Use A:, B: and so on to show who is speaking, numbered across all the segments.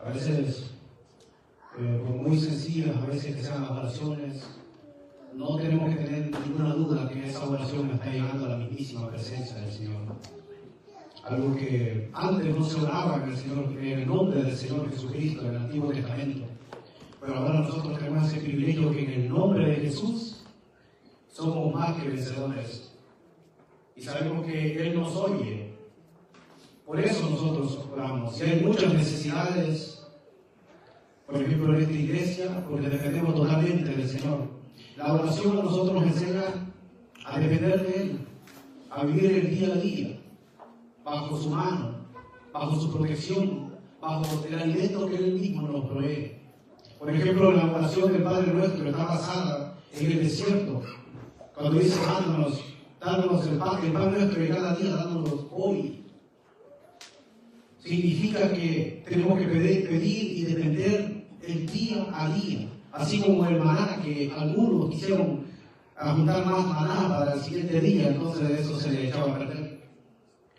A: A veces, por muy sencillas, a veces que sean las oraciones, no tenemos que tener ninguna duda que esa oración está llegando a la mismísima presencia del Señor. Algo que antes no se oraba en el nombre del Señor Jesucristo en el Antiguo Testamento. Pero ahora nosotros tenemos ese privilegio que en el nombre de Jesús somos más que vencedores. Y sabemos que Él nos oye. Por eso nosotros oramos. Si hay muchas necesidades, por ejemplo en esta iglesia, porque dependemos totalmente del Señor. La oración a nosotros nos enseña a depender de Él, a vivir el día a día, bajo su mano, bajo su protección, bajo el alimento que Él mismo nos provee. Por ejemplo, la oración del Padre Nuestro está basada en el desierto, cuando dice, dándonos el pan nuestro de cada día, dándonos hoy. Significa que tenemos que pedir y depender el día a día. Así como el maná, que algunos quisieron juntar más maná para el siguiente día, entonces de eso se le echaba a perder.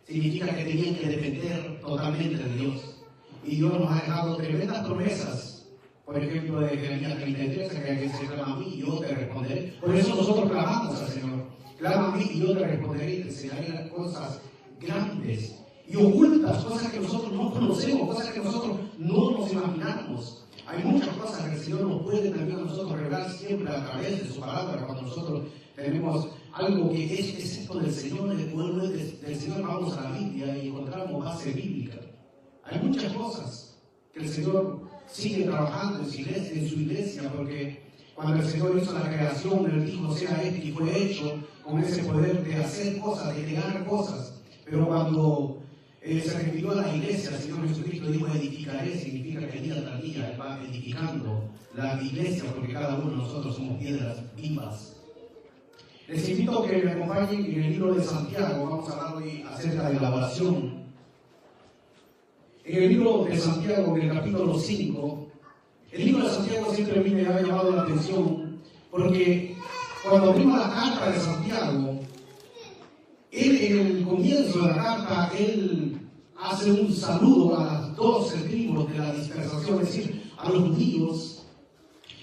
A: Significa que tenían que depender totalmente de Dios. Y Dios nos ha dejado tremendas promesas. Por ejemplo, de Jeremías 33, que dice, clama a mí y yo te responderé. Por eso nosotros clamamos al Señor. Clama a mí y yo te responderé y te enseñaré cosas grandes y ocultas, cosas que nosotros no conocemos, cosas que nosotros no nos imaginamos. Hay muchas cosas que el Señor nos puede también a nosotros revelar siempre a través de su palabra. Cuando nosotros tenemos algo que es esto del Señor, del Señor, vamos a la Biblia y encontramos base bíblica. Hay muchas cosas que el Señor sigue trabajando en su iglesia, porque cuando el Señor hizo la creación, Él dijo, sea esto, y fue hecho con ese poder de hacer cosas, de crear cosas. Pero cuando se refirió a la iglesia, el Señor Jesucristo dijo, edificaré, significa que día tras día Él va edificando la iglesia, porque cada uno de nosotros somos piedras vivas. Les invito a que me acompañen en el libro de Santiago. Vamos a hablar hoy acerca de la oración. En el libro de Santiago, en el capítulo 5, el libro de Santiago siempre a mí me ha llamado la atención, porque cuando abrimos la carta de Santiago, él en el comienzo de la carta, él hace un saludo a las 12 tribus de la dispersación, es decir, a los judíos.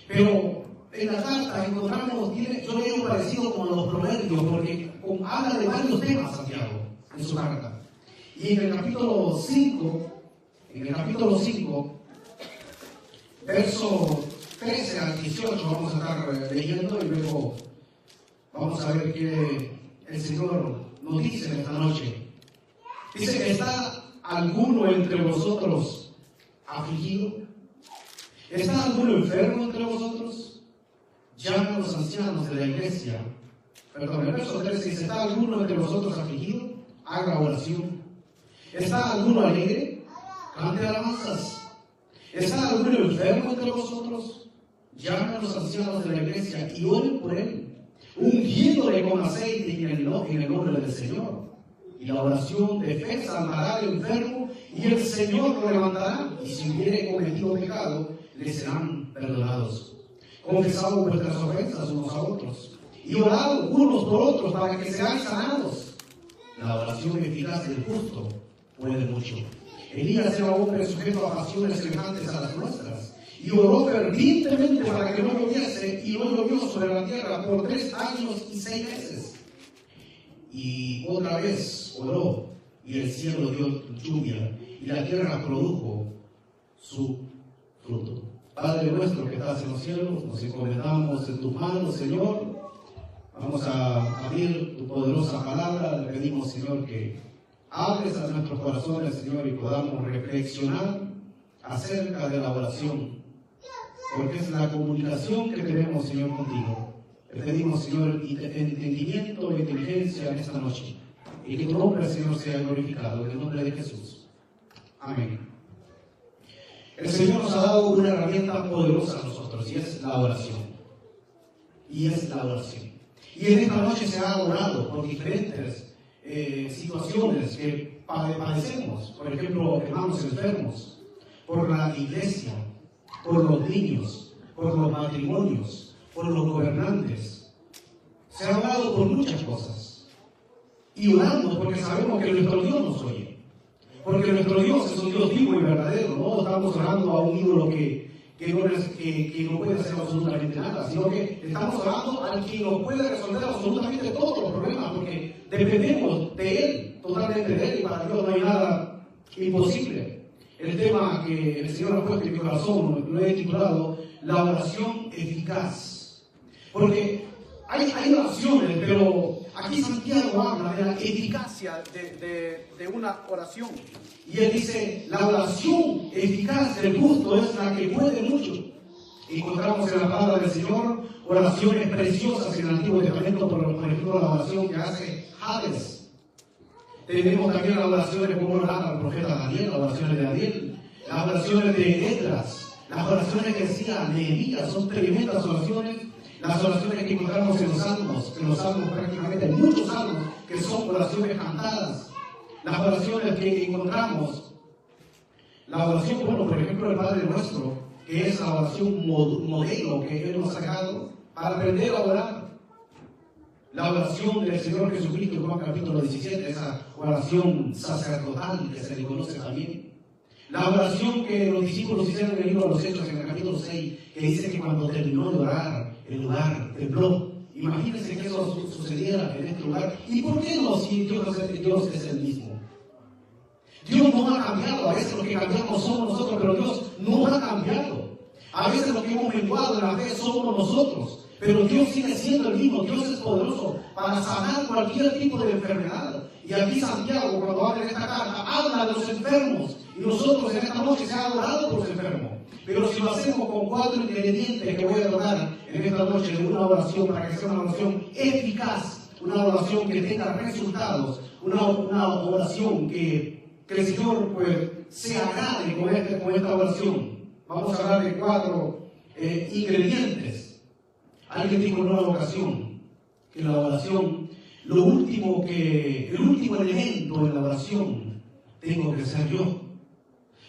A: Pero en la carta encontramos, yo le he parecido como los proverbios, porque habla de varios temas Santiago en su carta. Y en el capítulo 5, verso 13 al 18 vamos a estar leyendo y luego vamos a ver qué el Señor nos dice en esta noche. Dice, ¿está alguno entre vosotros afligido? ¿Está alguno enfermo entre vosotros? Llama a los ancianos de la iglesia. Perdón, el verso 13 dice, ¿está alguno entre vosotros afligido? Haga oración. ¿Está alguno alegre? Cante alabanzas. ¿Está alguno enfermo entre vosotros? Llame a los ancianos de la iglesia y oren por él, ungiéndole con aceite en el nombre del Señor. Y la oración de fe salvará al enfermo y el Señor lo levantará. Y si hubiere cometido pecado, le serán perdonados. Confesad vuestras ofensas unos a otros y orad unos por otros para que seáis sanados. La oración eficaz del justo puede mucho. Elías era hombre sujeto a pasiones semejantes a las nuestras, y oró fervientemente para que no lloviese, y no llovió sobre la tierra por 3 años y 6 meses. Y otra vez oró, y el cielo dio lluvia, y la tierra produjo su fruto. Padre nuestro que estás en los cielos, nos encomendamos en tus manos, Señor. Vamos a abrir tu poderosa palabra. Le pedimos, Señor, que hables a nuestros corazones, Señor, y podamos reflexionar acerca de la oración, porque es la comunicación que tenemos, Señor, contigo. Le pedimos, Señor, entendimiento e inteligencia en esta noche, y que tu nombre, Señor, sea glorificado, en el nombre de Jesús. Amén. El Señor nos ha dado una herramienta poderosa a nosotros, y es la oración. Y en esta noche se ha orado por diferentes situaciones que padecemos, por ejemplo, hermanos enfermos, por la iglesia, por los niños, por los matrimonios, por los gobernantes. Se ha orado por muchas cosas y oramos porque sabemos que nuestro Dios nos oye. Porque nuestro Dios es un Dios vivo y verdadero. No estamos orando a un ídolo que no puede hacer absolutamente nada, sino que estamos orando al que nos puede resolver absolutamente todos los problemas, porque dependemos de Él, totalmente de Él, y para Dios no hay nada imposible. El tema que el Señor ha puesto en mi corazón lo he titulado La oración eficaz. Porque hay oraciones, pero aquí Santiago habla de la eficacia de una oración. Y él dice, la oración eficaz del justo es la que puede mucho. Encontramos en la palabra del Señor oraciones preciosas en el Antiguo Testamento, por ejemplo la oración que hace Hades. Tenemos también las oraciones como orar al profeta Daniel, las oraciones de Daniel, las oraciones de Esdras, las oraciones que hacía Nehemías, son tremendas oraciones. Las oraciones que encontramos en los salmos prácticamente hay muchos salmos que son oraciones cantadas. Las oraciones que encontramos, la oración, bueno, por ejemplo, el Padre Nuestro, que es la oración modelo que Él nos ha sacado para aprender a orar. La oración del Señor Jesucristo en Juan capítulo 17, esa oración sacerdotal que se le conoce también. La oración que los discípulos hicieron en el libro de los Hechos, en el capítulo 6, que dice que cuando terminó de orar, el lugar tembló. Imagínense que eso sucediera en este lugar. ¿Y por qué no? Si Dios es el mismo. Dios no ha cambiado. A veces lo que cambiamos somos nosotros, pero Dios no ha cambiado. A veces lo que hemos menguado en la fe somos nosotros, pero Dios sigue siendo el mismo. Dios es poderoso para sanar cualquier tipo de enfermedad. Y aquí Santiago, cuando habla en esta carta, habla de los enfermos. Y nosotros en esta noche se ha adorado por los enfermos. Pero si lo hacemos con 4 ingredientes que voy a tocar en esta noche de una oración, para que sea una oración eficaz, una oración que tenga resultados, una oración que el Señor pues, se agrade con esta oración. Vamos a hablar de 4 ingredientes. Alguien dijo en una ocasión que la oración, el último elemento en la oración tengo que ser yo.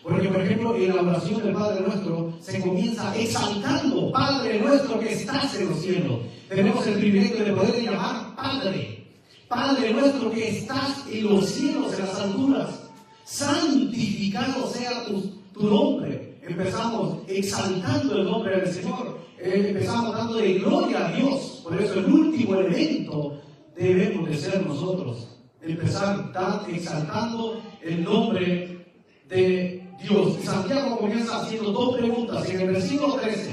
A: Porque, por ejemplo, en la oración del Padre Nuestro se comienza exaltando, Padre Nuestro que estás en los cielos. Tenemos el privilegio de poder llamar Padre. Padre Nuestro que estás en los cielos, en las alturas. Santificado sea tu nombre. Empezamos exaltando el nombre del Señor. Empezamos dándole gloria a Dios. Por eso el último elemento debemos de ser nosotros. Empezar exaltando el nombre de Dios. Y Santiago comienza haciendo 2 preguntas. En el versículo 13,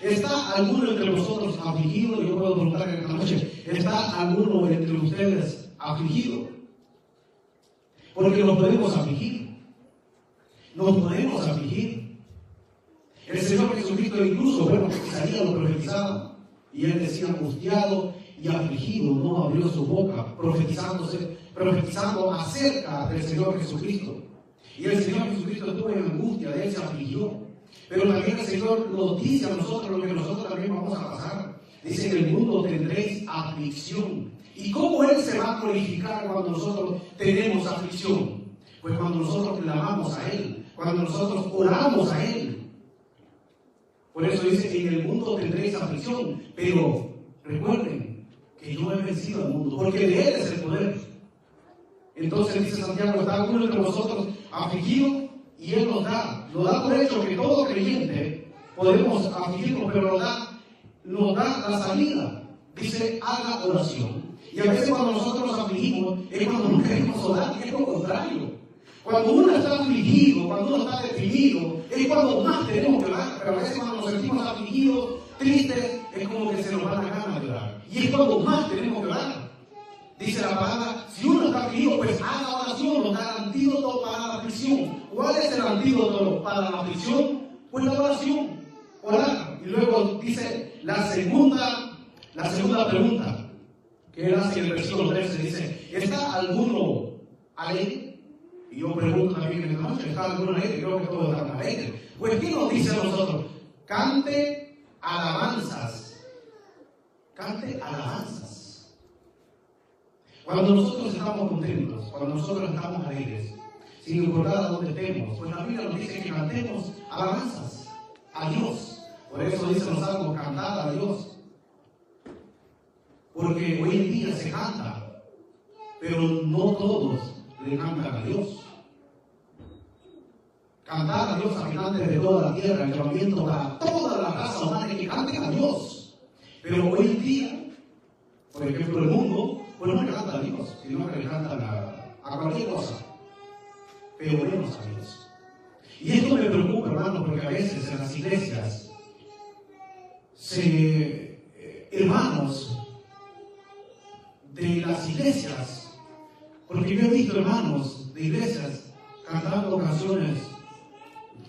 A: ¿está alguno entre vosotros afligido? Yo puedo preguntar en esta noche, ¿está alguno entre ustedes afligido? Porque nos podemos afligir. Nos podemos afligir. El Señor Jesucristo incluso, bueno, Isaías lo profetizaba, y él decía angustiado y afligido, no abrió su boca, profetizando acerca del Señor Jesucristo. Y el Señor Jesucristo estuvo en angustia, de él se afligió. Pero también el Señor nos dice a nosotros lo que nosotros también vamos a pasar. Dice, en el mundo tendréis aflicción. ¿Y cómo Él se va a glorificar cuando nosotros tenemos aflicción? Pues cuando nosotros clamamos a Él, cuando nosotros oramos a Él. Por eso dice, en el mundo tendréis aflicción. Pero recuerden que yo he vencido al mundo, porque de Él es el poder. Entonces dice Santiago, está alguno entre vosotros afligido, y Él nos da por hecho que todo creyente podemos afligirnos, pero nos da la salida. Dice, haga oración. Y a veces cuando nosotros nos afligimos es cuando no queremos orar, y es lo contrario. Cuando uno está afligido, cuando uno está deprimido, es cuando más tenemos que orar. Pero a veces cuando nos sentimos afligidos, tristes, es como que se nos van las ganas de orar. Y es cuando más tenemos que orar. Dice la palabra, si uno está afligido, pues haga oración, nos da el antídoto para la aflicción. ¿Cuál es el antídoto para la aflicción? Pues la oración, orar. Y luego dice la segunda pregunta que él hace en el versículo 13, dice, ¿está alguno alegre? Y yo pregunto también en esta noche, ¿está alguno alegre? Creo que todos están alegres. Pues ¿qué nos dice a nosotros? Cante alabanzas. Cante alabanzas. Cuando nosotros estamos contentos, cuando nosotros estamos alegres, sin importar a dónde estemos, pues la Biblia nos dice que cantemos alabanzas a Dios. Por eso dice los salmos, cantar a Dios. Porque hoy en día se canta, pero no todos le cantan a Dios. cantar a Dios, habitantes de toda la tierra, el llamamiento para toda la raza humana que canten a Dios. Pero hoy en día, por ejemplo, el mundo, pues no le canta a Dios, sino que le cantan a cualquier cosa. Pero oremos a Dios. Y esto me preocupa, hermano, porque a veces en las iglesias, hermanos de las iglesias, porque yo he visto hermanos de iglesias cantando canciones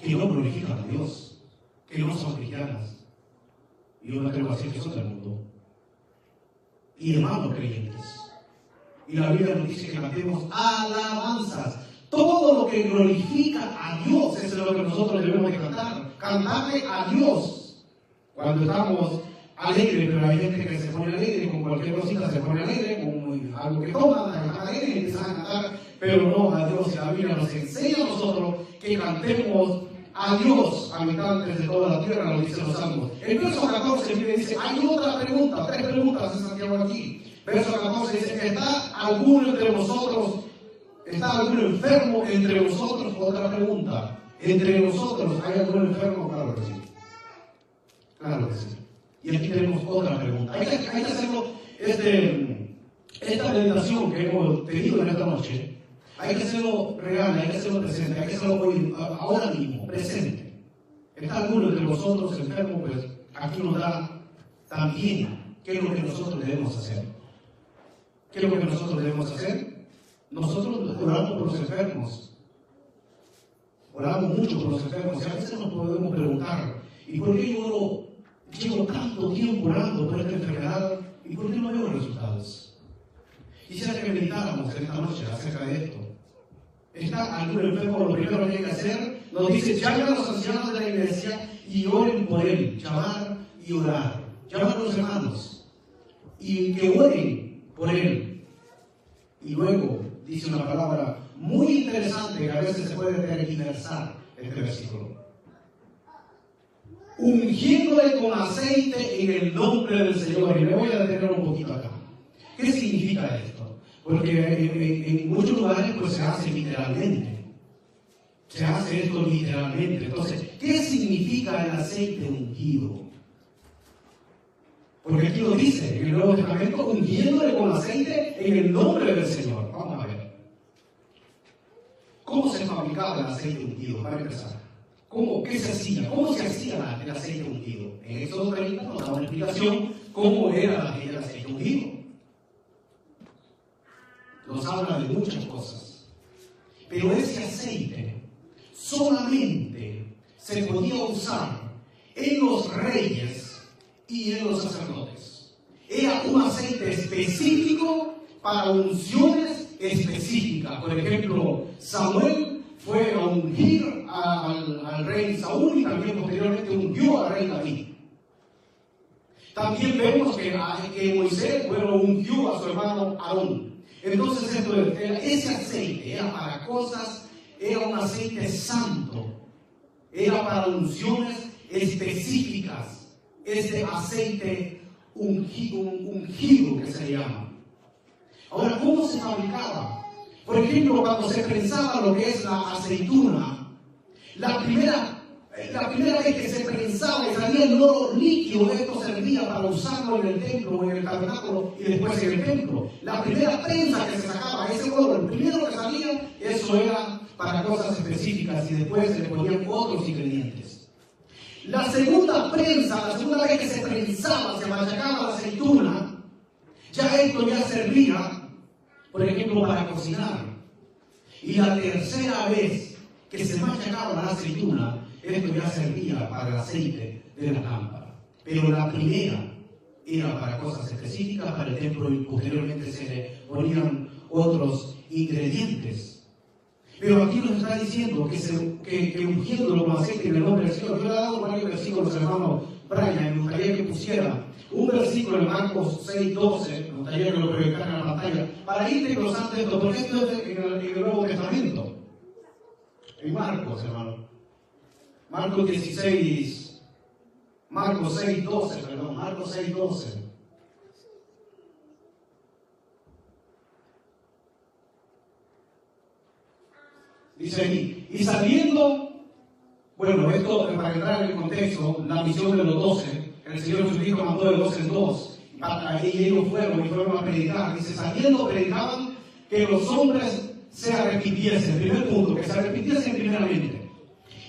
A: que no glorifican a Dios, que no son cristianas. Y yo me atrevo a decir que son del mundo. Y hermanos creyentes. Y la Biblia nos dice que cantemos alabanzas. Todo lo que glorifica a Dios es lo que nosotros debemos de cantar. Cantarle a Dios. Cuando estamos alegres, pero hay gente que se pone alegre, con cualquier cosita se pone alegre, con algo que toma, están alegres y empiezan a cantar, pero no a Dios. Y la Biblia nos enseña a nosotros que cantemos a Dios, habitantes de toda la tierra, lo dicen los salmos. El verso 14 dice, hay otra pregunta, 3 preguntas en Santiago aquí. Verso 14 dice, ¿está alguno entre vosotros, está alguno enfermo entre vosotros? Otra pregunta, ¿entre nosotros hay algún enfermo? Claro que sí. Claro que sí. Y aquí tenemos otra pregunta. Hay que hacerlo, esta meditación que hemos tenido en esta noche, hay que hacerlo real, hay que hacerlo presente, hay que hacerlo hoy, ahora mismo, presente. ¿Está alguno entre vosotros enfermo? Pues aquí nos da también qué es lo que nosotros debemos hacer. ¿Qué es lo que nosotros debemos hacer? Nosotros oramos por los enfermos. Oramos mucho por los enfermos. Y a veces nos podemos preguntar, ¿y por qué yo llevo tanto tiempo orando por esta enfermedad? ¿Y por qué no veo resultados? Quisiera que meditáramos en esta noche acerca de esto. ¿Está algún enfermo? Lo primero que hay que hacer, nos dice, llamen a los ancianos de la iglesia y oren por él. Llamar y orar. Llamar a los hermanos y que oren por él. Y luego dice una palabra muy interesante que a veces se puede tergiversar este versículo. Ungiéndole con aceite en el nombre del Señor. Y me voy a detener un poquito acá. ¿Qué significa esto? Porque en muchos lugares pues se hace literalmente. Se hace esto literalmente. Entonces, ¿qué significa el aceite ungido? Porque aquí lo dice en el Nuevo Testamento, ungiéndole con aceite en el nombre del Señor. Vamos a ver. ¿Cómo se fabricaba el aceite ungido? Para empezar. ¿Qué se hacía? ¿Cómo se hacía el aceite ungido? En Éxodo 30 nos da una explicación cómo era el aceite ungido. Nos habla de muchas cosas. Pero ese aceite solamente se podía usar en los reyes y en los sacerdotes. Era un aceite específico para unciones específicas. Por ejemplo, Samuel fue a ungir al rey Saúl y también posteriormente ungió al rey David. También vemos que Moisés ungió a su hermano Aarón. Entonces ese aceite era para cosas, era un aceite santo, era para unciones específicas, ese aceite ungido que se llama. Ahora, ¿cómo se fabricaba? Por ejemplo, cuando se prensaba lo que es la aceituna, la primera vez que se prensaba y salía el oro líquido, esto servía para usarlo en el templo, en el tabernáculo y después en el templo. La primera prensa que se sacaba, ese oro, el primero que salía, eso era para cosas específicas y después se le ponían otros ingredientes. La segunda prensa, la segunda vez que se prensaba, se machacaba la aceituna, ya esto ya servía, por ejemplo, para cocinar. Y la tercera vez que se machacaba la aceituna, esto ya servía para el aceite de la lámpara. Pero la primera era para cosas específicas para el templo y posteriormente se le ponían otros ingredientes. Pero aquí nos está diciendo que ungiéndolo con aceite en el nombre del Señor. Yo le he dado varios versículos, hermano Brian, me gustaría que pusiera un versículo en Marcos 6:12, me gustaría que lo proyectaran en la pantalla, para ir desglosando esto, porque esto es en el Nuevo Testamento. En Marcos, hermano. Marcos 6:12, perdón, Marcos 6:12. Dice ahí, y saliendo Bueno, esto para entrar en el contexto, la misión de los 12, el Señor Jesucristo mandó de 2 en 2, y ellos fueron a predicar. Dice, saliendo predicaban que los hombres se arrepintiesen. Primer punto, que se arrepintiesen primeramente.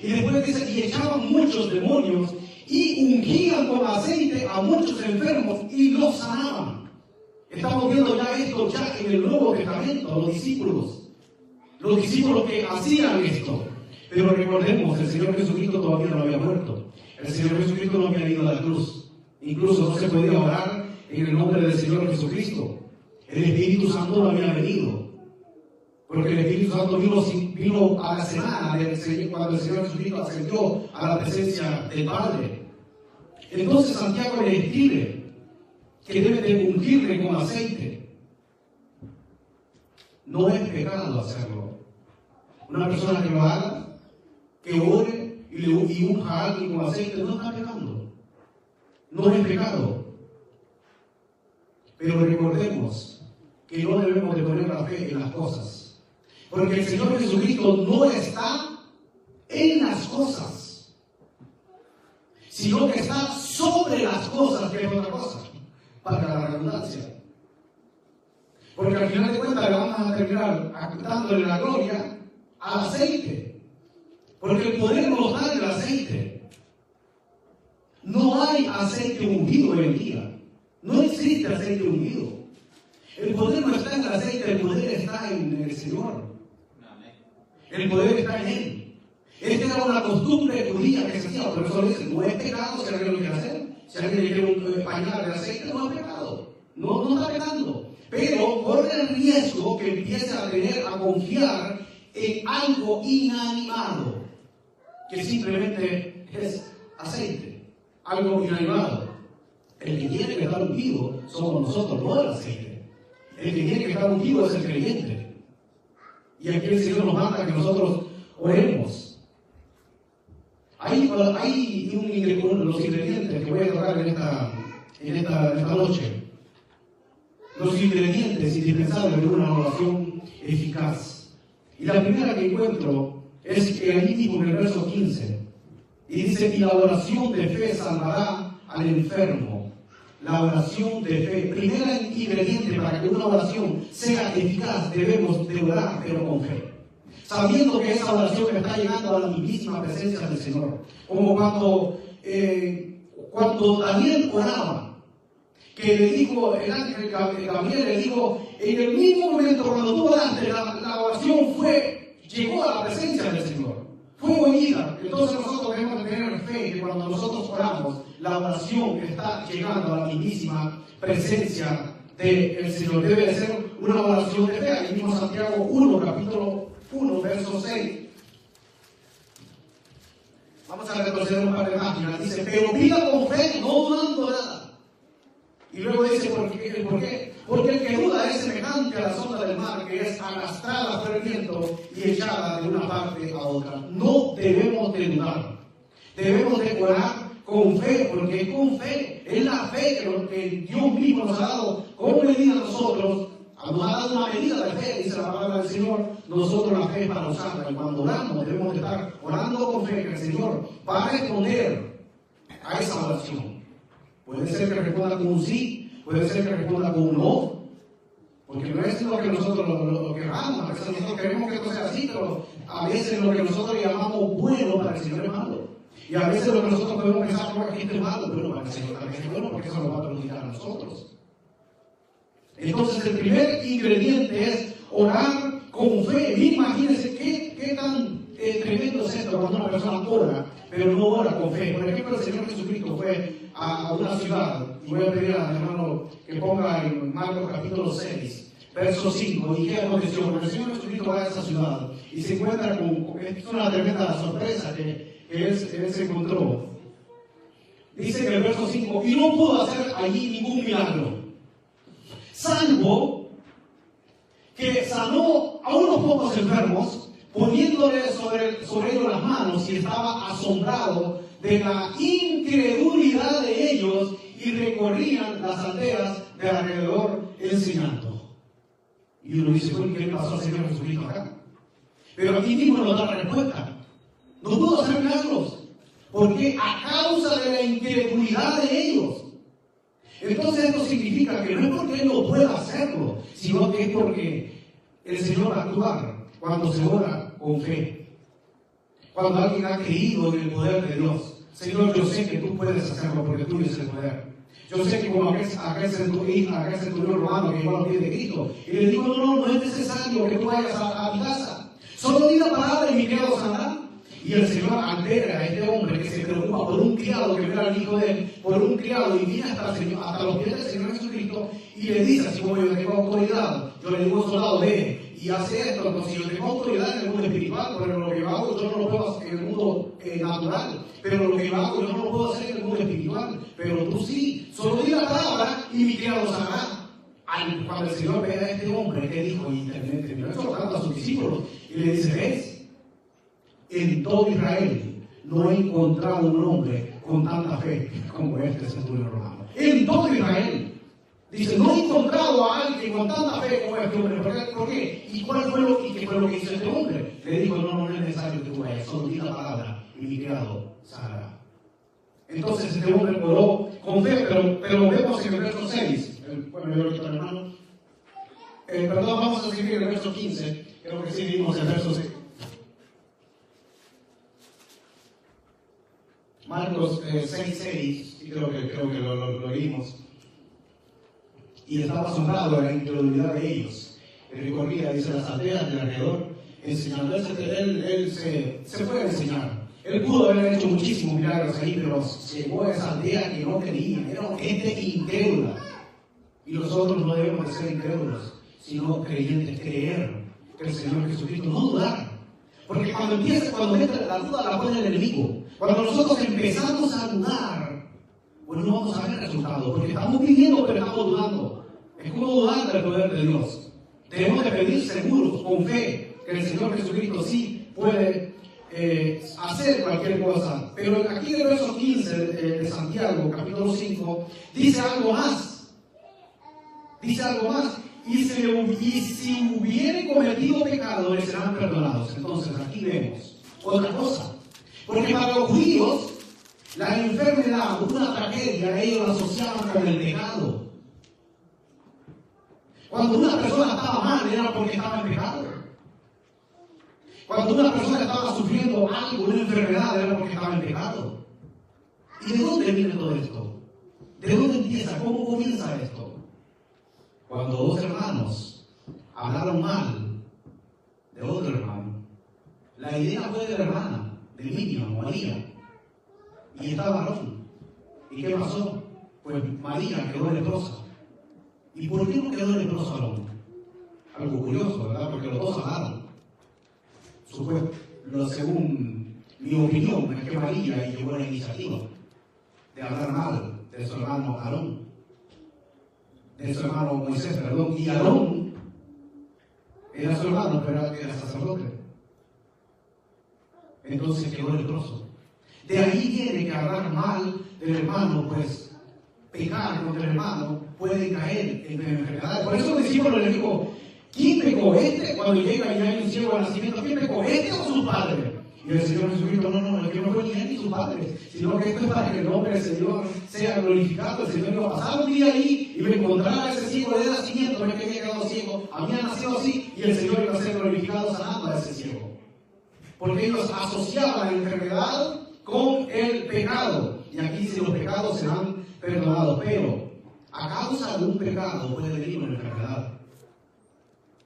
A: Y después dice, y echaban muchos demonios y ungían con aceite a muchos enfermos y los sanaban. Estamos viendo ya esto ya en el Nuevo Testamento, los discípulos que hacían esto. Pero recordemos, el Señor Jesucristo todavía no había muerto. El Señor Jesucristo no había ido a la cruz. Incluso no se podía orar en el nombre del Señor Jesucristo. El Espíritu Santo no había venido. Porque el Espíritu Santo vino a la semana cuando el Señor Jesucristo ascendió a la presencia del Padre. Entonces Santiago le escribe que debe de ungirle con aceite. No es pecado hacerlo. Una persona que lo haga, que ore y unja a alguien con aceite, no está pecando. No es pecado. Pero recordemos que no debemos de poner la fe en las cosas. Porque el Señor Jesucristo no está en las cosas, sino que está sobre las cosas, que es otra cosa, para la redundancia. Porque al final de cuentas le vamos a terminar dándole la gloria al aceite. Porque el poder nos da el aceite. No hay aceite ungido hoy en día. No existe aceite ungido. El poder no está en el aceite, el poder está en el Señor. El poder está en Él. Esta era una costumbre judía que se hacía, por eso dice, no es pecado si alguien lo quiere hacer. Si alguien le quiere un pañal de aceite, no es pecado. No está pecando. Pero corre el riesgo que empiece a confiar en algo inanimado, que simplemente es aceite, algo inanimado. El que tiene que estar ungido somos nosotros, no el aceite. El que tiene que estar ungido es el creyente. Y aquí el Señor nos manda que nosotros oremos. Hay los ingredientes que voy a tocar en esta noche. Los ingredientes indispensables de una oración eficaz. Y la primera que encuentro es ahí mismo en el verso 15. Y dice, y la oración de fe salvará al enfermo. La oración de fe. Primer ingrediente para que una oración sea eficaz, debemos de orar, pero con fe. Sabiendo que esa oración está llegando a la mismísima presencia del Señor. Como cuando Daniel oraba, que le dijo, el ángel Gabriel le dijo, en el mismo momento cuando tú oraste, la oración llegó a la presencia del Señor. Fue oída. Entonces nosotros debemos de tener fe que cuando nosotros oramos, la oración está llegando a la mismísima presencia del Señor. Debe de ser una oración de fe. Ahí mismo Santiago 1, capítulo 1, verso 6. Vamos a retroceder un par de páginas. Dice, pero pida con fe, no dudando nada. Y luego dice, ¿por qué? Porque el que duda es semejante a la sonda del mar, que es arrastrada por el viento y echada de una parte a otra. No debemos de dudar. Debemos de orar con fe, porque es con fe. Es la fe que Dios mismo nos ha dado como medida a nosotros. Nos ha dado una medida de fe, dice la palabra del Señor. Nosotros la fe es para usarla. Y cuando oramos, debemos de estar orando con fe, que el Señor va a responder a esa oración. Puede ser que responda con un sí, puede ser que responda con un no, porque no es lo que nosotros lo queramos. A veces nosotros queremos que esto sea así, pero a veces lo que nosotros llamamos bueno para el Señor es malo. Y a veces lo que nosotros podemos pensar que esto es malo, pero para el Señor también es bueno, porque eso nos va a perjudicar a nosotros. Entonces el primer ingrediente es orar con fe. Imagínense qué tan tremendo es esto cuando una persona ora, pero no ora con fe. Por ejemplo, el Señor Jesucristo fue a una ciudad, y voy a pedir al hermano que ponga en Marcos capítulo 6, verso 5, y qué aconteció. Cuando el Señor Jesucristo va a esa ciudad y se encuentra es una tremenda sorpresa que él se encontró. Dice en el verso 5, y no pudo hacer allí ningún milagro, salvo que sanó a unos pocos enfermos, poniéndole sobre ellos las manos, y estaba asombrado de la incredulidad de ellos, y recorrían las aldeas de alrededor enseñando. Y uno dice, ¿qué le pasó al Señor Jesucristo acá? Pero aquí mismo nos da la respuesta. No pudo hacer milagros. Porque a causa de la incredulidad de ellos. Entonces esto significa que no es porque Él no pueda hacerlo, sino que es porque el Señor va a actuar cuando se ora con fe. Cuando alguien ha creído en el poder de Dios. Señor, yo sé que tú puedes hacerlo porque tú tienes el poder. Yo sé que como aquel centurión romano que llegó a los pies de Cristo y le dijo, no es necesario que tú vayas a mi casa. Solo di la palabra y mi criado sanará. Y el Señor altera a este hombre que se preocupa por un criado que no era el hijo de él, por un criado, y viene hasta los pies del Señor Jesucristo y le dice, así como yo tengo autoridad, yo le digo a un soldado, ve y hace esto, entonces yo tengo autoridad en el mundo espiritual, pero lo que yo hago yo no lo puedo hacer en el mundo natural, pero lo que yo hago yo no lo puedo hacer en el mundo espiritual, pero tú sí, solo di la palabra y mi criado sanará. Cuando el Señor ve a este hombre, que dijo, y terminó exhortando a sus discípulos, y le dice, ¿ves? En todo Israel no he encontrado un hombre con tanta fe como este centurión romano. En todo Israel. Dice, no he encontrado a alguien con tanta fe como este hombre. ¿Por qué? ¿Y qué fue lo que hizo este hombre? Le dijo, no es necesario que tú vayas, solo di la palabra y mi criado sanará. Entonces este hombre oró con fe, pero vemos en el verso 6. Bueno, yo lo quito, hermano. Perdón, vamos a seguir el verso 15. Creo que sí vimos el verso 6. Marcos 6:6, y creo que lo leímos. Y estaba asombrado de la incredulidad de ellos. Él recorría, dice, las aldeas del alrededor, enseñando. Él se puede enseñar. Él pudo haber hecho muchísimos milagros ahí, pero llegó a esa aldea que no creía, era gente incrédula. Y nosotros no debemos de ser incrédulos, sino creyentes, creer que el Señor Jesucristo, no dudar. Porque cuando entra la duda, la pone el enemigo. Cuando nosotros empezamos a dudar, pues no vamos a ver resultados, porque estamos pidiendo, pero estamos dudando. Es como dudar del poder de Dios. Tenemos que pedir seguros, con fe, que el Señor Jesucristo sí puede hacer cualquier cosa. Pero aquí en el verso 15 de Santiago, capítulo 5, dice algo más. Dice algo más. Y si hubiere cometido pecado, le serán perdonados. Entonces aquí vemos otra cosa. Porque para los judíos, la enfermedad, una tragedia, ellos la asociaban con el pecado. Cuando una persona estaba mal, era porque estaba en pecado. Cuando una persona estaba sufriendo algo, una enfermedad, era porque estaba en pecado. ¿Y de dónde viene todo esto? ¿De dónde empieza? ¿Cómo comienza esto? Cuando dos hermanos hablaron mal de otro hermano. La idea fue de la hermana, de Miriam o María. Y estaba Aarón. ¿Y qué pasó? Pues María quedó leprosa. ¿Y por qué no quedó leproso Aarón? Algo curioso, ¿verdad? Porque los dos hablaron. Según mi opinión, es que María llevó la iniciativa de hablar mal de su hermano Aarón. De su hermano Moisés, perdón. Y Aarón era su hermano, pero era sacerdote. Entonces quedó leproso. De ahí viene que hablar mal del hermano, pues pecar contra el hermano puede caer en enfermedades. Por eso el discípulo le dijo, ¿quién pecó? Cuando llega y hay un ciego al nacimiento, ¿quién pecó? ¿O su padre? Y el Señor Jesucristo, no, que no fue ni él ni su padre, sino que esto es para que el nombre del Señor sea glorificado. El Señor iba a pasar un día ahí y iba a encontrar a ese ciego de nacimiento, no es que había quedado ciego, había nacido así, y el Señor iba a ser glorificado sanando a ese ciego. Porque ellos asociaban la enfermedad con el pecado. Y aquí dice, los pecados serán perdonados, pero a causa de un pecado puede venir una enfermedad.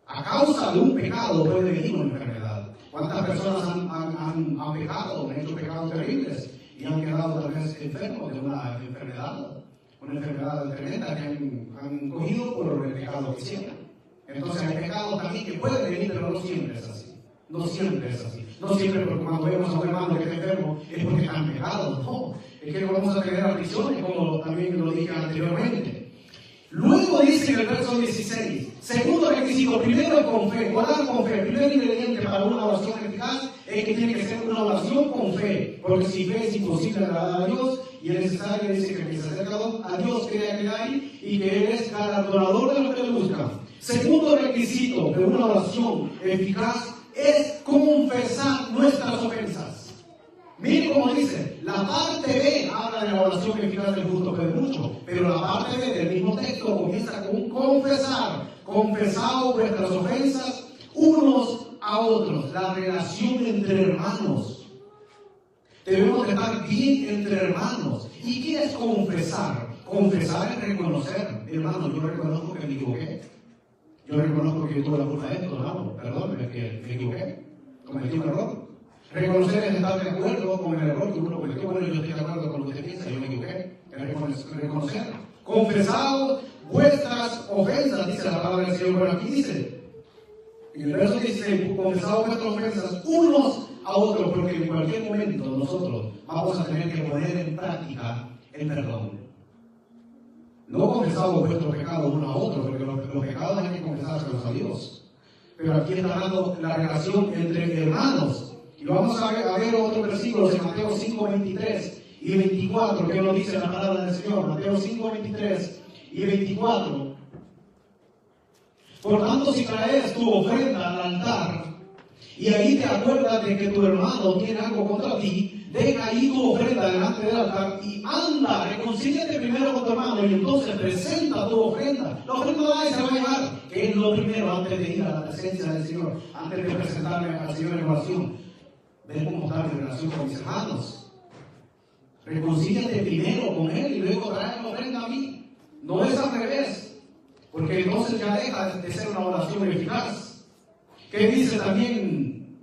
A: A causa de un pecado puede venir una enfermedad. ¿Cuántas personas han pecado, han hecho pecados terribles y han quedado tal vez enfermos de una enfermedad tremenda que han cogido por el pecado que hicieron? Entonces hay pecados también que pueden venir, pero no siempre es así. No siempre es así. No siempre porque cuando vemos a un hermano que está enfermo es porque está en pecado. No, es que vamos a tener aflicciones, como también lo dije anteriormente. Luego dice en el verso 16, segundo requisito, primero con fe, orar con fe. El primer ingrediente para una oración eficaz es que tiene que ser una oración con fe, porque sin fe es imposible agradar a Dios, y es necesario, dice, que el que se acerca a Dios crea que hay y que Él es galardonador de los que le buscan. Segundo requisito de una oración eficaz es confesar nuestras ofensas. Mire cómo dice, la parte B habla de la oración eficaz del justo que es mucho, pero la parte B del mismo texto comienza con confesar, confesaos vuestras ofensas unos a otros, la relación entre hermanos. Debemos de estar bien entre hermanos. ¿Y qué es confesar? Confesar es reconocer, hermano, yo reconozco que me equivoqué. Yo reconozco que yo tuve la culpa de esto, hermano, perdóneme que me equivoqué, cometí un error. Reconocer es estar de acuerdo con el error que uno cometió. Bueno, yo estoy de acuerdo con lo que usted piensa, yo me equivoqué. Es reconocer. Confesad vuestras ofensas, dice la palabra del Señor. Bueno, aquí dice, en el verso 16, confesad vuestras ofensas unos a otros, porque en cualquier momento nosotros vamos a tener que poner en práctica el perdón. No confesamos vuestros pecados uno a otro, porque los pecados hay que confesárselos a Dios. Pero aquí está hablando la relación entre hermanos. Y vamos a ver otros versículos en Mateo 5, 23 y 24, que nos dice la palabra del Señor. Mateo 5, 23 y 24. Por tanto, si traes tu ofrenda al altar, y ahí te acuerdas de que tu hermano tiene algo contra ti, deja ahí tu ofrenda delante del altar y anda, reconcíliate primero con tu hermano y entonces presenta tu ofrenda. La ofrenda nadie se va a llevar, que es lo primero antes de ir a la presencia del Señor, antes de presentarme al Señor en oración. Ver cómo está mi relación con mis hermanos. Reconcíliate primero con Él y luego trae la ofrenda a mí. No es al revés, porque entonces ya deja de ser una oración eficaz. ¿Qué dice también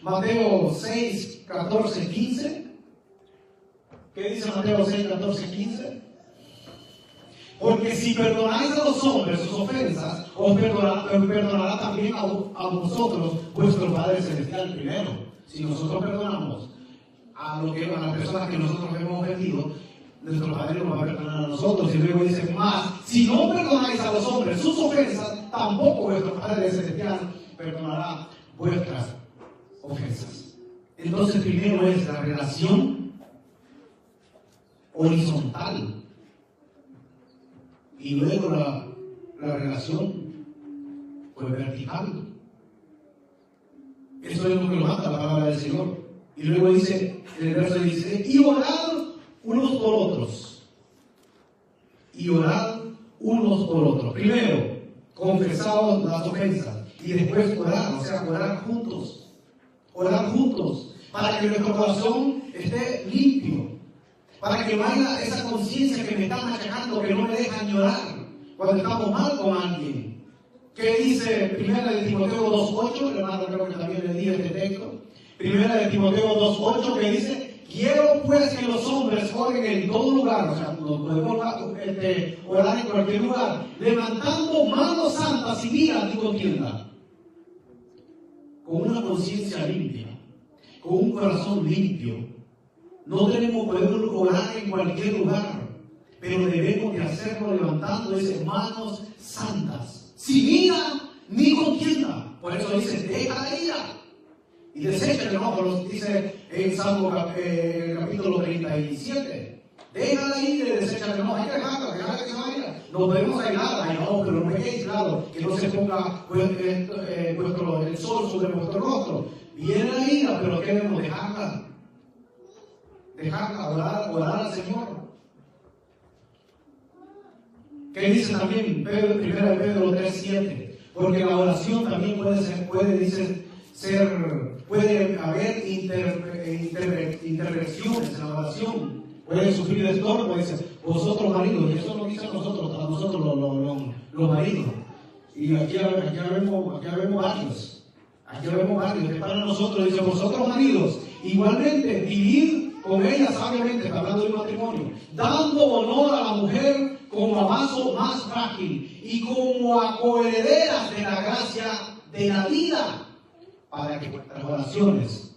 A: Mateo 6, 14, 15? ¿Qué dice Mateo 6, 14, 15? Porque si perdonáis a los hombres sus ofensas, os perdonará también a vosotros vuestro Padre Celestial primero. Si nosotros perdonamos a las personas que nosotros hemos ofendido, nuestro Padre nos va a perdonar a nosotros. Y luego dice más, si no perdonáis a los hombres sus ofensas, tampoco vuestro Padre Celestial perdonará vuestras ofensas. Entonces primero es la relación horizontal y luego la relación vertical. Eso es lo que nos manda la palabra del Señor. Y luego dice en el verso 16, y orad unos por otros. Y orad unos por otros. Primero, confesaos las ofensas. Y después orar, o sea, orar juntos. Orar juntos. Para que nuestro corazón esté limpio. Para que no haya esa conciencia que me está machacando, que no me deja llorar cuando estamos mal con alguien. ¿Qué dice Primera de Timoteo 2.8? Hermano, creo que también le di este texto. Primera de Timoteo 2.8, que dice, quiero pues que los hombres oren en todo lugar, o sea, no podemos orar en cualquier lugar, levantando manos santas sin ira ni contienda, con una conciencia limpia, con un corazón limpio. No podemos orar en cualquier lugar, pero debemos de hacerlo levantando esas manos santas, sin ira ni contienda. Por eso dice, deja la ira y desecha el enojo, dice en Salmo capítulo 37. Deja la ira y desecha el enojo. Hay que dejarla que se vaya. No podemos airar, ay no, pero no me quede claro, que no se ponga el sol sobre vuestro rostro. Viene la ira, pero ¿qué debemos dejarla? Dejarla, orar al Señor. ¿Qué dice también Primera de Pedro 3:7? Porque la oración también puede haber intervenciones en la oración. Puede sufrir estorbo, dice, vosotros maridos, y eso lo dice a nosotros los maridos. Y aquí vemos varios. Aquí vemos varios. Es para nosotros, dice, vosotros maridos, igualmente vivid con ella sabiamente, está hablando del matrimonio, dando honor a la mujer como a vaso más frágil y como a coherederas de la gracia de la vida, para que vuestras oraciones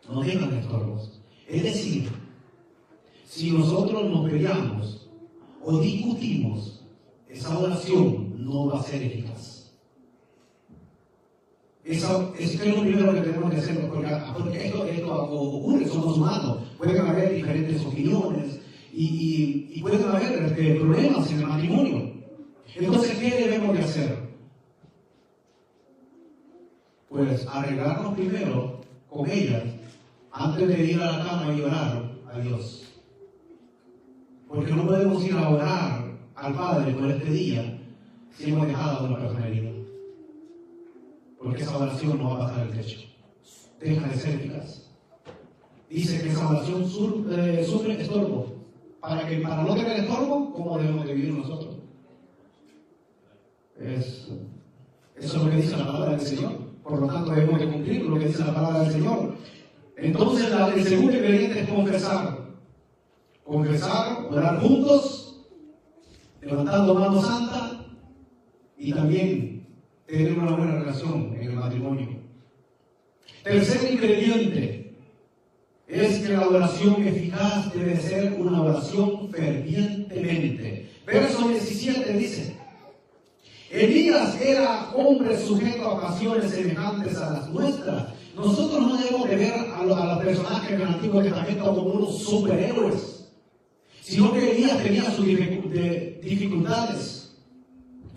A: no tengan estorbos. Es decir, si nosotros nos peleamos o discutimos, esa oración no va a ser eficaz. Eso es lo primero que tenemos que hacer, porque esto ocurre, somos humanos, pueden haber diferentes opiniones y pueden haber problemas en el matrimonio. Entonces, ¿qué debemos de hacer? Pues arreglarnos primero con ellas antes de ir a la cama y orar a Dios. Porque no podemos ir a orar al Padre por este día si hemos dejado a una persona herida. Porque esa oración no va a pasar el techo. Deja de ser eficaz. Dice que esa oración sufre estorbo. Para no tener estorbo, ¿cómo debemos de vivir nosotros? Eso es lo que dice la palabra del Señor. Por lo tanto, debemos de cumplir lo que dice la palabra del Señor. Entonces, el segundo ingrediente es confesar. Confesar, orar juntos, levantando mano santa y también tener una buena relación en el matrimonio. Tercer ingrediente es que la oración eficaz debe ser una oración fervientemente. Verso 17 dice: Elías era hombre sujeto a pasiones semejantes a las nuestras. Nosotros no debemos de ver a los personajes del Antiguo Testamento como unos superhéroes, sino que Elías tenía sus dificultades,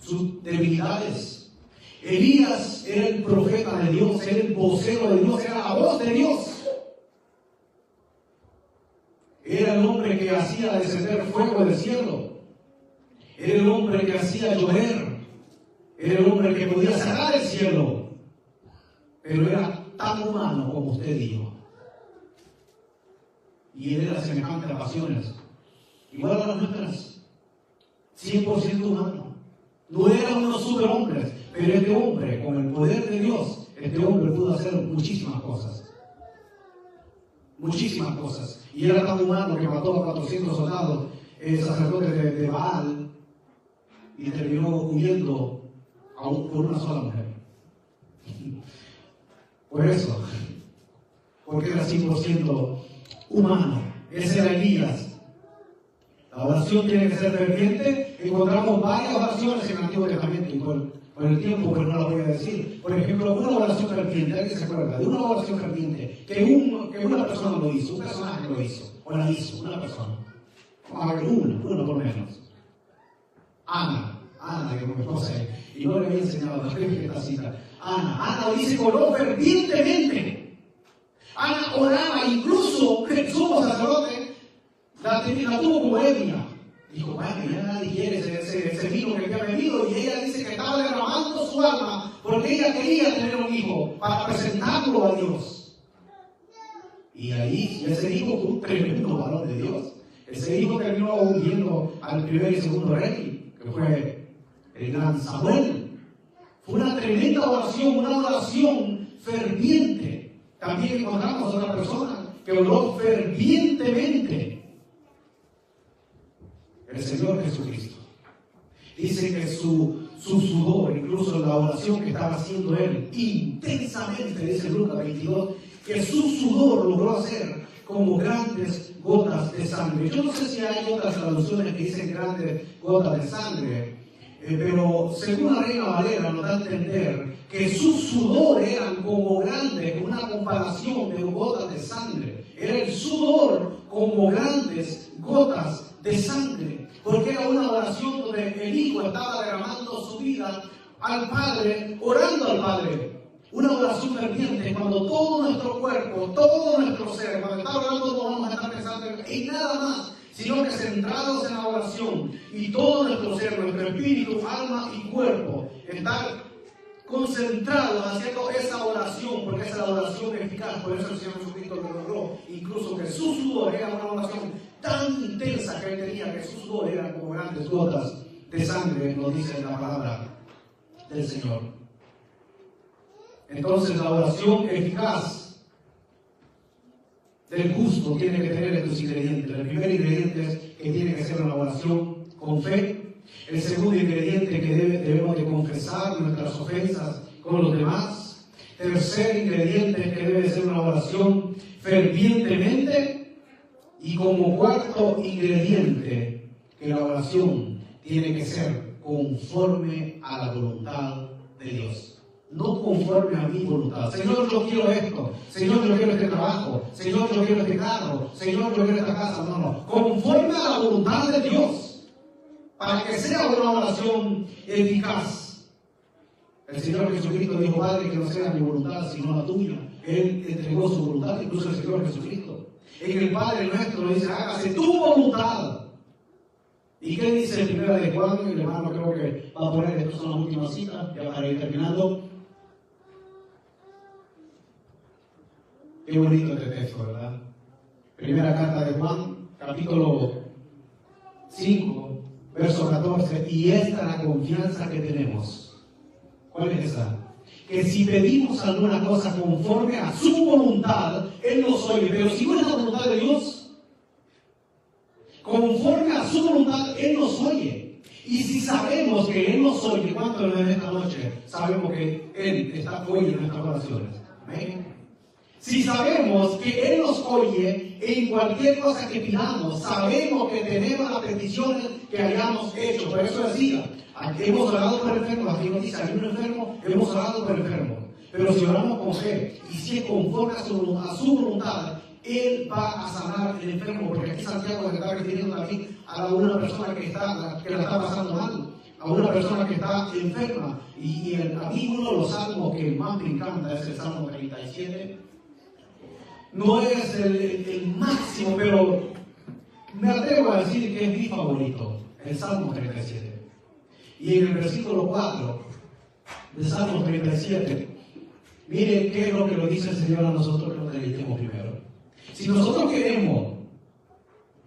A: sus debilidades. Elías era el profeta de Dios, era el vocero de Dios, era la voz de Dios. Era el hombre que hacía descender fuego del cielo. Era el hombre que hacía llover. Era el hombre que podía cerrar el cielo. Pero era tan humano como usted y yo. Y él era semejante a pasiones igual a las nuestras, 100% humano. No era unos superhombres, pero este hombre, con el poder de Dios, este hombre pudo hacer muchísimas cosas. Muchísimas cosas. Y era tan humano que mató a 400 soldados, sacerdotes de Baal, y terminó huyendo por una sola mujer. Por eso, porque era 100% humano. Ese era Elías. La oración tiene que ser ferviente. Encontramos varias oraciones en el Antiguo Testamento y por el tiempo pues no las voy a decir. Por ejemplo, una oración ferviente, ¿alguien se acuerda de una oración ferviente que una persona lo hizo, un personaje lo hizo, o la hizo, una persona? Una por menos. Ana, que mi esposa es, y no le había enseñado a esta cita. Ana lo dice, oró fervientemente. Ana oraba, incluso el sumo sacerdote la tuvo como ebria. Dijo, vaya, ya nadie quiere ese vino que había bebido. Y ella dice que estaba derramando su alma porque ella quería tener un hijo para presentarlo a Dios. Y ahí ese hijo fue un tremendo varón de Dios. Ese hijo terminó hundiendo al primer y segundo rey, que fue el gran Samuel. Fue una tremenda oración, una oración ferviente. También encontramos a otra persona que oró fervientemente. El Señor Jesucristo. Dice que su sudor, incluso la oración que estaba haciendo él, intensamente, dice Lucas 22, que su sudor logró hacer como grandes gotas de sangre. Yo no sé si hay otras traducciones que dicen grandes gotas de sangre, pero según la Reina Valera nos da a entender que su sudor eran como grandes, una comparación de gotas de sangre. Era el sudor como grandes gotas de sangre, porque era una oración donde el Hijo estaba derramando su vida al Padre, orando al Padre. Una oración ferviente cuando todo nuestro cuerpo, todo nuestro ser, cuando está orando no vamos a estar pensando en nada más, sino que centrados en la oración y todo nuestro ser, nuestro espíritu, alma y cuerpo, estar concentrados haciendo esa oración, porque esa es la oración eficaz. Por eso el Señor Jesucristo lo logró, incluso que su sudor era una oración tan intensa que él tenía, que su sudor era como grandes gotas de sangre, nos dice la palabra del Señor. Entonces la oración eficaz del justo tiene que tener estos ingredientes. El primer ingrediente es que tiene que ser una oración con fe. El segundo ingrediente que debemos de confesar nuestras ofensas con los demás. Tercer ingrediente es que debe ser una oración fervientemente. Y como cuarto ingrediente, que la oración tiene que ser conforme a la voluntad de Dios. No conforme a mi voluntad. Señor, yo quiero esto. Señor, yo quiero este trabajo. Señor, yo quiero este carro. Señor, yo quiero esta casa. No. Conforme a la voluntad de Dios. Para que sea una oración eficaz. El Señor Jesucristo dijo, Padre, que no sea mi voluntad, sino la tuya. Él entregó su voluntad, incluso el Señor Jesucristo. En el Padre nuestro dice, hágase tu voluntad. ¿Y qué dice el primero de Juan? El hermano creo que va a poner, estas son las últimas citas, ya para ir terminando. Qué bonito este texto, ¿verdad? Primera carta de Juan, capítulo 5, verso 14. Y esta es la confianza que tenemos. ¿Cuál es esa? Que si pedimos alguna cosa conforme a su voluntad, Él nos oye. Pero si no es la voluntad de Dios, conforme a su voluntad, Él nos oye. Y si sabemos que Él nos oye, ¿cuánto en esta noche sabemos que Él está oye en nuestras oraciones? Amén. Si sabemos que Él nos oye en cualquier cosa que pidamos, sabemos que tenemos las peticiones que hayamos hecho. Por eso decía, hemos orado por enfermos, aquí nos dice, hay un enfermo, hemos orado por enfermos. Pero si oramos con fe, y si es conforme a su voluntad, Él va a sanar el enfermo. Porque aquí Santiago se está refiriendo también a una persona que la está pasando mal, a una persona que está enferma. Y a mí uno de los salmos que más me encanta es el Salmo 37. No es el máximo, pero me atrevo a decir que es mi favorito, el Salmo 37. Y en el versículo 4 del Salmo 37, mire qué es lo que nos dice el Señor a nosotros que nos dediquemos primero. Si nosotros queremos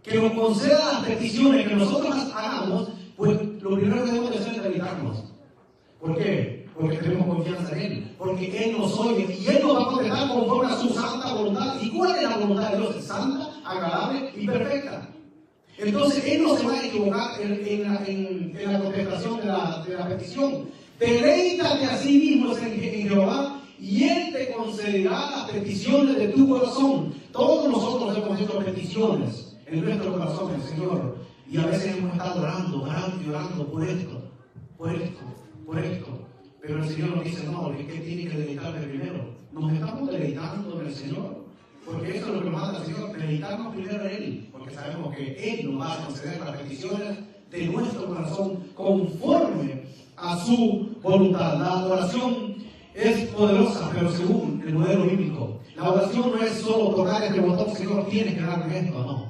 A: que nos conceda las peticiones que nosotros hagamos, pues lo primero que debemos de hacer es dedicarnos. ¿Por qué? Porque tenemos confianza en Él, porque Él nos oye y Él nos va a contestar conforme a su santa voluntad. ¿Y cuál es la voluntad de Dios? Es santa, agradable y perfecta. Entonces Él no se va a equivocar en la contestación de la petición. Deleítate a sí mismo en Jehová y Él te concederá las peticiones de tu corazón. Todos nosotros hemos hecho peticiones en nuestro corazón, el Señor, y a veces hemos estado orando y orando por esto, por esto, por esto. Pero el Señor nos dice, no, es que tiene que deleitarme primero. Nos estamos deleitando en el Señor, porque eso es lo que nos manda el Señor, deleitarnos primero en Él, porque sabemos que Él nos va a conceder las peticiones de nuestro corazón conforme a su voluntad. La oración es poderosa, pero según el modelo bíblico. La oración no es solo tocar este botón, Señor, tienes que darme esto, no.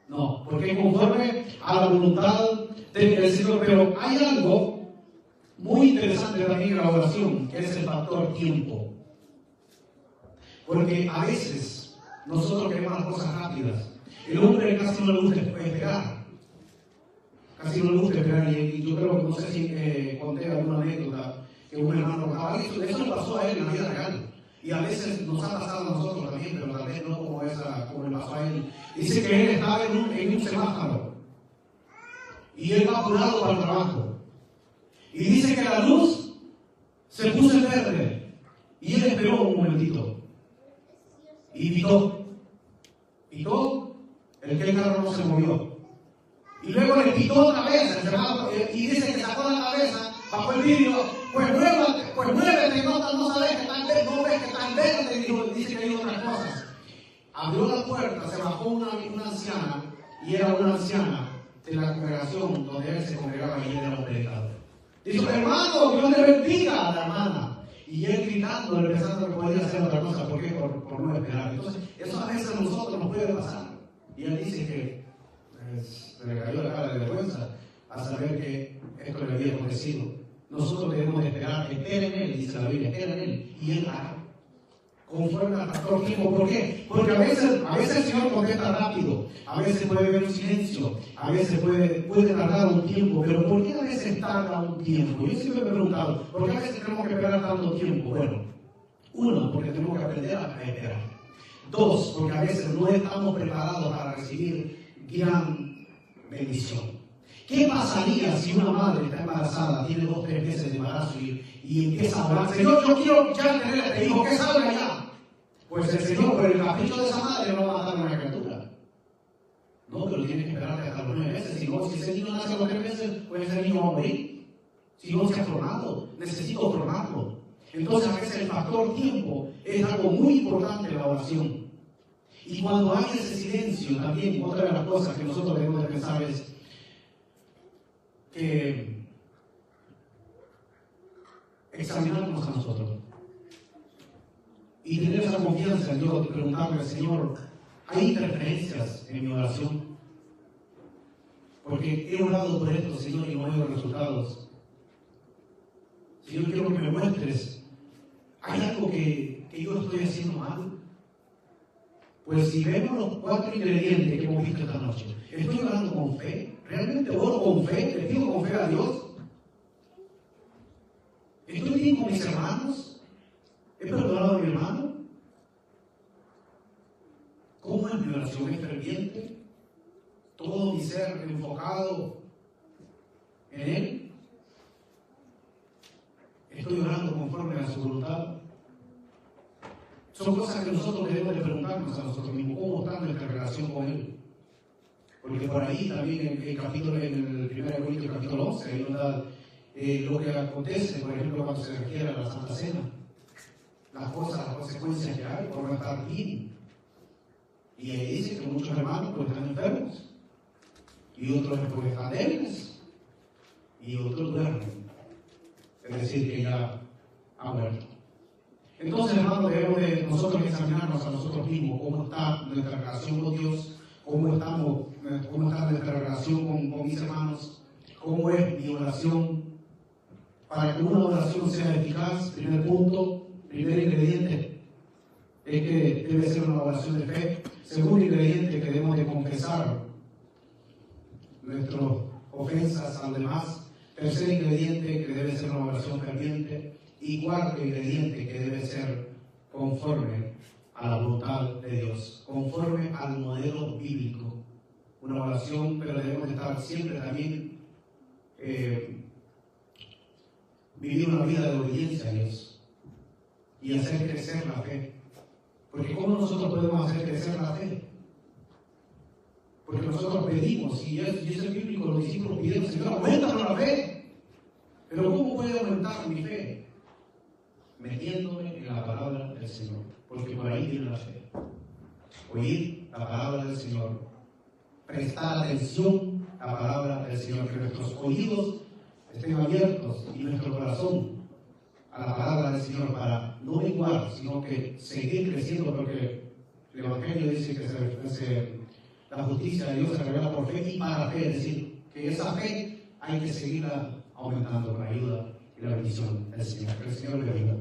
A: No, porque conforme a la voluntad del Señor. Pero hay algo muy interesante también en la oración, que es el factor tiempo. Porque a veces nosotros queremos las cosas rápidas. El hombre casi no le gusta esperar. Casi no le gusta esperar. Y yo creo que no sé si conté alguna anécdota que un hermano contaba. Eso le pasó a él en la vida real. Y a veces nos ha pasado a nosotros también, pero tal vez no como le pasó a él. Dice que él estaba en un semáforo. Y él va apurado para el trabajo. Y dice que la luz se puso en verde. Y él esperó un momentito. Y pitó. Pitó. El carro no se movió. Y luego le pitó otra vez. Y dice que sacó la cabeza, bajó el vidrio. Pues muévete, no sabes que está en verde, no ves que está en verde. Y dice que hay otras cosas. Abrió la puerta, se bajó una anciana. Y era una anciana de la congregación donde él se congregaba y él era un predicador. Dijo, hermano, Dios le bendiga a la hermana. Y él gritando, pensando que podía hacer otra cosa. ¿Por qué? Por no esperar. Entonces, eso a veces a nosotros nos puede pasar. Y él dice que se le cayó la cara de vergüenza a saber que esto le había acontecido. Nosotros debemos de esperar. Espera en Él, dice la Biblia, espera en Él. Y Él hará. Conforme al factor tiempo. ¿Por qué? Porque a veces el Señor contesta rápido, a veces puede haber un silencio, a veces puede tardar un tiempo, pero ¿por qué a veces tarda un tiempo? Yo siempre me he preguntado, ¿por qué a veces tenemos que esperar tanto tiempo? Bueno, uno, porque tenemos que aprender a esperar. Dos, porque a veces no estamos preparados para recibir gran bendición. ¿Qué pasaría si una madre está embarazada, tiene 2 o 3 meses de embarazo y empieza a hablar? Señor, yo quiero ya tener a este hijo, que salga ya. Pues el Señor, por el capricho de esa madre, no va a dar una criatura. No, pero tiene que esperar hasta los 9 meses. Si ese niño nace a los 3 meses, pues ese niño va a morir. Si no se ha formado, necesito formarlo. Entonces, a veces el factor tiempo es algo muy importante en la oración. Y cuando hay ese silencio, también otra de las cosas que nosotros debemos de pensar es que examinarnos a nosotros y tener esa confianza en Dios, de preguntarle al Señor, ¿hay interferencias en mi oración? Porque he orado por esto, Señor, y no veo resultados. Señor, quiero que me muestres, ¿hay algo que yo estoy haciendo mal? Pues si vemos los 4 ingredientes que hemos visto esta noche, ¿estoy orando con fe? ¿Realmente oro con fe? ¿Le pido con fe a Dios? ¿Estoy bien con mis hermanos? ¿He perdonado a mi hermano? ¿Cómo es mi oración? ¿Es ferviente? ¿Todo mi ser enfocado en Él? ¿Estoy orando conforme a su voluntad? Son cosas que nosotros debemos de preguntarnos a nosotros mismos. ¿Cómo está nuestra relación con Él? Porque por ahí también en el 1 Corintios capítulo 11, ahí nos da lo que acontece, por ejemplo, cuando se refiere a la Santa Cena. Las consecuencias que hay por no estar bien. Y ahí dice que muchos hermanos pues están enfermos. Y otros pues están débiles. Y otros duermen. Es decir, que ya ha muerto. Entonces, hermanos, debemos de nosotros examinarnos a nosotros mismos, cómo está nuestra relación con Dios, cómo está nuestra relación con mis hermanos, cómo es mi oración. Para que una oración sea eficaz, primer punto, primer ingrediente, es que debe ser una oración de fe. Segundo ingrediente, que debemos de confesar nuestras ofensas a los demás. Tercer ingrediente, que debe ser una oración ferviente. Y cuarto ingrediente, que debe ser conforme a la voluntad de Dios, conforme al modelo bíblico. Una oración, pero debemos estar siempre también vivir una vida de obediencia a Dios y hacer crecer la fe. Porque ¿cómo nosotros podemos hacer crecer la fe? Porque nosotros pedimos, y es el bíblico, los discípulos pidieron, Señor, aumentanos la fe. Pero ¿cómo puede aumentar mi fe? Metiéndome en la palabra del Señor, porque por ahí viene la fe. Oír la palabra del Señor, prestar atención a la palabra del Señor, que nuestros oídos estén abiertos y nuestro corazón a la palabra del Señor para no menguar, sino que seguir creciendo, porque el Evangelio dice que la justicia de Dios se revela por fe y para fe, es decir, que esa fe hay que seguirla aumentando con la ayuda y la bendición del Señor. Que el Señor le bendiga.